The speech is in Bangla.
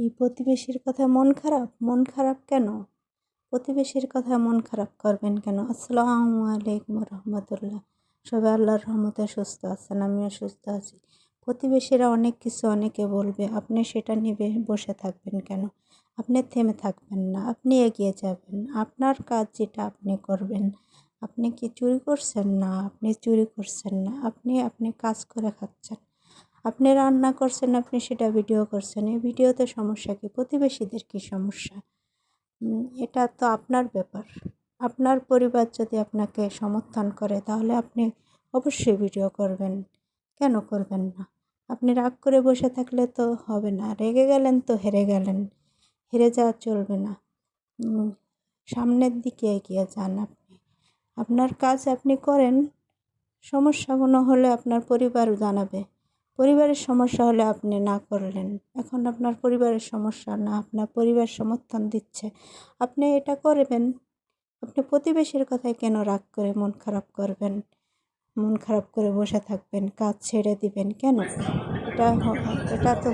এই প্রতিবেশীর কথায় মন খারাপ কেন? প্রতিবেশীর কথায় মন খারাপ করবেন কেন? আসসালামু আলাইকুম রহমতুল্লাহ। সবাই আল্লাহর রহমতে সুস্থ আছেন, আমিও সুস্থ আছি। প্রতিবেশীরা অনেক কিছু অনেকে বলবে, আপনি সেটা নিয়ে বসে থাকবেন কেন? আপনি থেমে থাকবেন না, আপনি এগিয়ে যাবেন। আপনার কাজ যেটা আপনি করবেন। আপনি কি চুরি করছেন? না, আপনি চুরি করছেন না, আপনি কাজ করে খাচ্ছেন। আপনি রান্না করছেন, আপনি সেটা ভিডিও করছেন। এই ভিডিওতে সমস্যা কি? প্রতিবেশীদের কি সমস্যা? এটা তো আপনার ব্যাপার। আপনার পরিবার যদি আপনাকে সমর্থন করে তাহলে আপনি অবশ্যই ভিডিও করবেন। কেন করবেন না? আপনি রাগ করে বসে থাকলে তো হবে না। রেগে গেলেন তো হেরে গেলেন। হেরে যাওয়া চলবে না। সামনের দিকে এগিয়ে যান আপনি। আপনার কাজ আপনি করেন। সমস্যাগুলো হলে আপনার পরিবার জানাবে। পরিবারের সমস্যা হলে আপনি না করলেন। এখন আপনার পরিবারের সমস্যা না, আপনার পরিবার সমর্থন দিচ্ছে। আপনি এটা করবেন। আপনি প্রতিবেশীর কথায় কেন রাগ করে মন খারাপ করবেন? মন খারাপ করে বসে থাকবেন, কাজ ছেড়ে দিবেন কেন? এটা তো